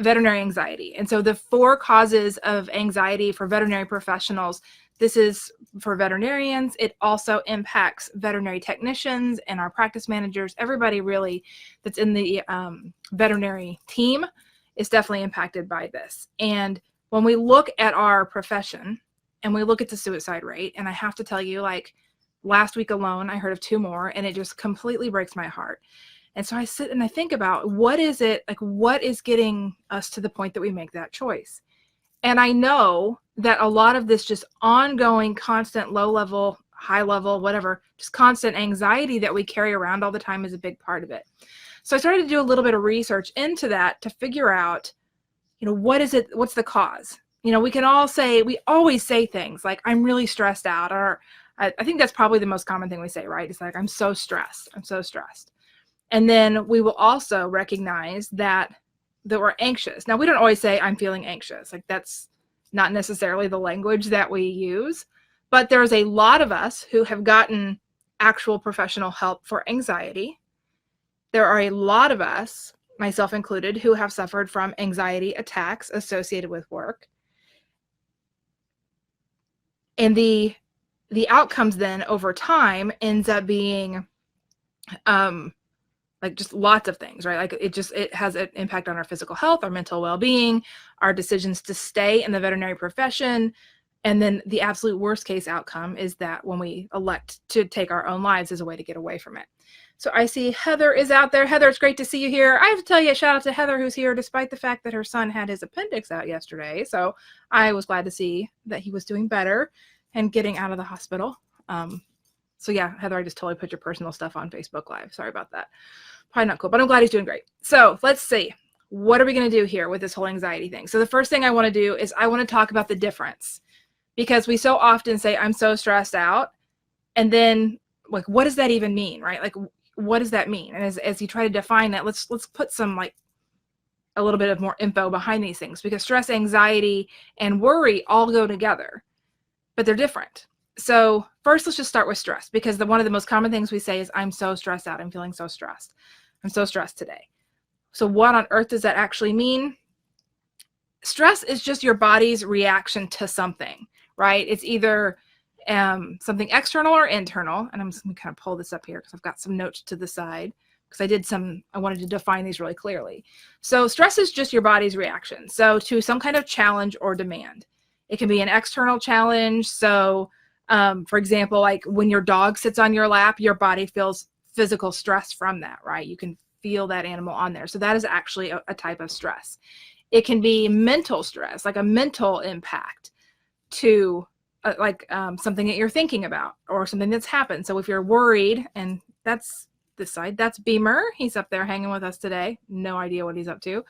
veterinary anxiety. And so the 4 causes of anxiety for veterinary professionals, this is for veterinarians. It also impacts veterinary technicians and our practice managers. Everybody really that's in the veterinary team is definitely impacted by this. And when we look at our profession and we look at the suicide rate, and I have to tell you, like last week alone, I heard of 2 more, and it just completely breaks my heart. And so I sit and I think about what is it, like what is getting us to the point that we make that choice? And I know that a lot of this just ongoing, constant, low level, high level, whatever, just constant anxiety that we carry around all the time is a big part of it. So I started to do a little bit of research into that to figure out, what is it? What's the cause? We can all say, we always say things like, I'm really stressed out, or I think that's probably the most common thing we say, right? It's like, I'm so stressed. I'm so stressed. And then we will also recognize that we're anxious. Now, we don't always say, I'm feeling anxious. Like that's not necessarily the language that we use, but there's a lot of us who have gotten actual professional help for anxiety. There are a lot of us, myself included, who have suffered from anxiety attacks associated with work. And the outcomes then over time ends up being like just lots of things, right? Like it has an impact on our physical health, our mental well-being, our decisions to stay in the veterinary profession. And then the absolute worst case outcome is that when we elect to take our own lives as a way to get away from it. So I see Heather is out there. Heather, it's great to see you here. I have to tell you a shout out to Heather, who's here despite the fact that her son had his appendix out yesterday. So I was glad to see that he was doing better and getting out of the hospital. So yeah, Heather, I just totally put your personal stuff on Facebook Live. Sorry about that. Probably not cool, but I'm glad he's doing great. So let's see. What are we going to do here with this whole anxiety thing? So the first thing I want to do is I want to talk about the difference, because we so often say, I'm so stressed out. And then like, what does that even mean, right? Like, what does that mean? And as you try to define that, let's put some like a little bit of more info behind these things, because stress, anxiety, and worry all go together, but they're different. So first, let's just start with stress, because one of the most common things we say is, I'm so stressed out. I'm feeling so stressed. I'm so stressed today. So what on earth does that actually mean? Stress is just your body's reaction to something, right? It's either something external or internal. And I'm just going to kind of pull this up here because I've got some notes to the side, because I wanted to define these really clearly. So stress is just your body's reaction. So to some kind of challenge or demand. It can be an external challenge. So for example, like when your dog sits on your lap, your body feels physical stress from that, right? You can feel that animal on there. So that is actually a type of stress. It can be mental stress, like a mental impact to something that you're thinking about or something that's happened. So if you're worried, and that's this side, that's Beamer. He's up there hanging with us today. No idea what he's up to.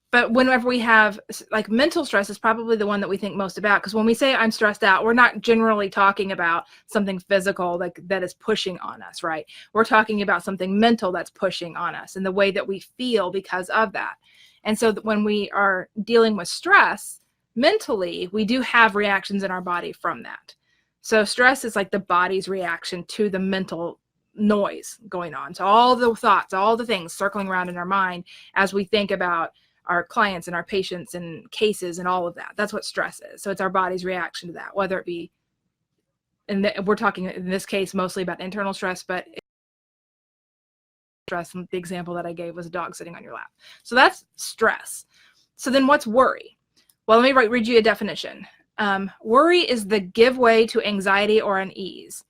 But whenever we have like mental stress is probably the one that we think most about, because when we say I'm stressed out, we're not generally talking about something physical like that is pushing on us, right? We're talking about something mental that's pushing on us and the way that we feel because of that. And so when we are dealing with stress mentally, we do have reactions in our body from that. So stress is like the body's reaction to the mental noise going on. So all the thoughts, all the things circling around in our mind as we think about our clients and our patients and cases and all of that. That's what stress is. So it's our body's reaction to that, whether it be, and we're talking in this case mostly about internal stress, but stress, the example that I gave was a dog sitting on your lap. So that's stress. So then what's worry? Well, let me read you a definition. Worry is the give way to anxiety or unease.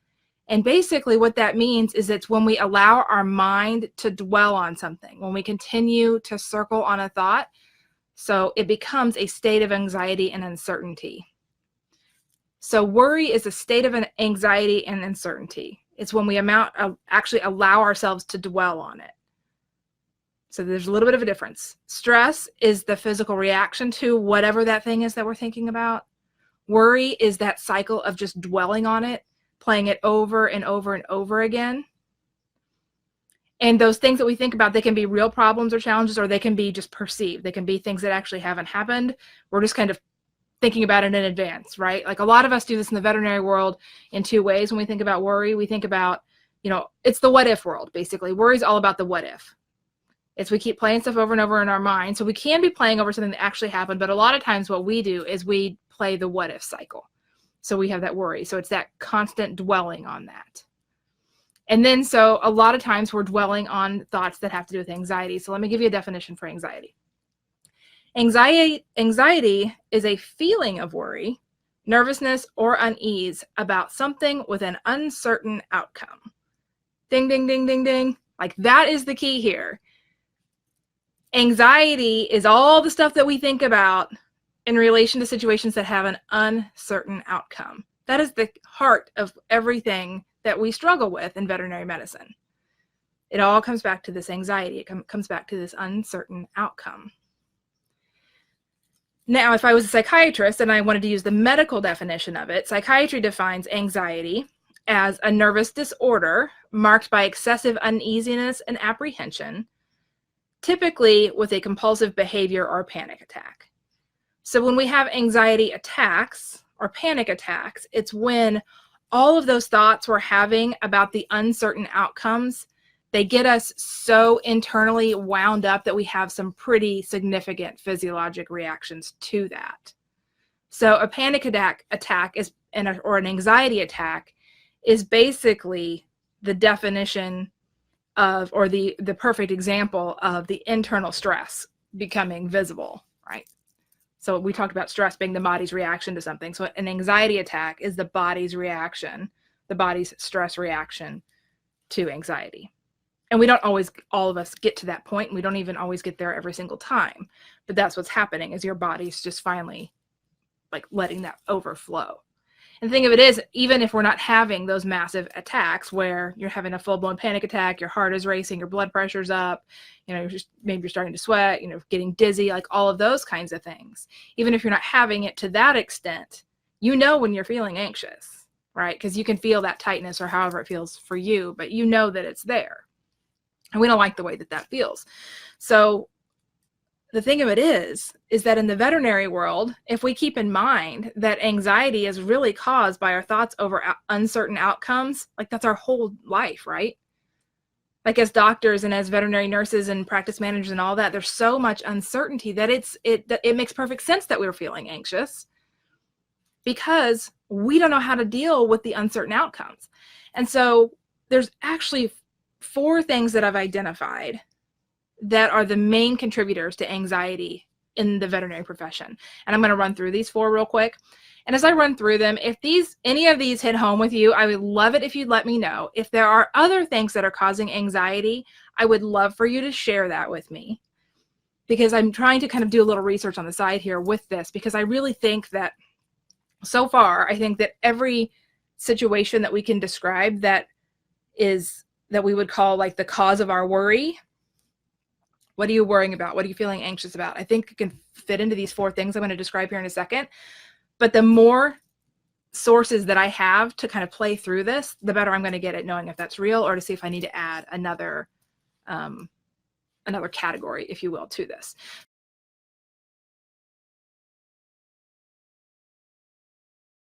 And basically what that means is it's when we allow our mind to dwell on something, when we continue to circle on a thought, so it becomes a state of anxiety and uncertainty. So worry is a state of anxiety and uncertainty. It's when we actually allow ourselves to dwell on it. So there's a little bit of a difference. Stress is the physical reaction to whatever that thing is that we're thinking about. Worry is that cycle of just dwelling on it, playing it over and over and over again. And those things that we think about, they can be real problems or challenges, or they can be just perceived. They can be things that actually haven't happened. We're just kind of thinking about it in advance, right? Like a lot of us do this in the veterinary world in 2 ways. When we think about worry, we think about, it's the what if world, basically. Worry is all about the what if. It's we keep playing stuff over and over in our mind. So we can be playing over something that actually happened, but a lot of times what we do is we play the what if cycle. So we have that worry. So it's that constant dwelling on that. And then so a lot of times we're dwelling on thoughts that have to do with anxiety. So let me give you a definition for anxiety. Anxiety is a feeling of worry, nervousness, or unease about something with an uncertain outcome. Ding, ding, ding, ding, ding. Like that is the key here. Anxiety is all the stuff that we think about in relation to situations that have an uncertain outcome. That is the heart of everything that we struggle with in veterinary medicine. It all comes back to this anxiety. It comes back to this uncertain outcome. Now, if I was a psychiatrist and I wanted to use the medical definition of it, psychiatry defines anxiety as a nervous disorder marked by excessive uneasiness and apprehension, typically with a compulsive behavior or panic attack. So when we have anxiety attacks or panic attacks, it's when all of those thoughts we're having about the uncertain outcomes, they get us so internally wound up that we have some pretty significant physiologic reactions to that. So a panic attack is, or an anxiety attack is basically the definition of, or the perfect example of the internal stress becoming visible, right? So we talked about stress being the body's reaction to something. So an anxiety attack is the body's reaction, the body's stress reaction to anxiety. And we don't always, all of us get to that point. We don't even always get there every single time. But that's what's happening, is your body's just finally like letting that overflow. And the thing of it is, even if we're not having those massive attacks where you're having a full-blown panic attack, your heart is racing, your blood pressure's up, maybe you're starting to sweat, getting dizzy, like all of those kinds of things. Even if you're not having it to that extent, when you're feeling anxious, right? Because you can feel that tightness or however it feels for you, but you know that it's there. And we don't like the way that that feels. So the thing of it is that in the veterinary world, if we keep in mind that anxiety is really caused by our thoughts over uncertain outcomes, like that's our whole life, right? Like as doctors and as veterinary nurses and practice managers and all that, there's so much uncertainty that it makes perfect sense that we're feeling anxious, because we don't know how to deal with the uncertain outcomes. And so there's actually 4 things that I've identified that are the main contributors to anxiety in the veterinary profession. And I'm going to run through these 4 real quick. And as I run through them, if any of these hit home with you, I would love it if you'd let me know. If there are other things that are causing anxiety, I would love for you to share that with me, because I'm trying to kind of do a little research on the side here with this, because I really think that so far, I think that every situation that we can describe that we would call like the cause of our worry. What are you worrying about? What are you feeling anxious about? I think it can fit into these 4 things I'm going to describe here in a second. But the more sources that I have to kind of play through this, the better I'm going to get at knowing if that's real, or to see if I need to add another category, if you will, to this.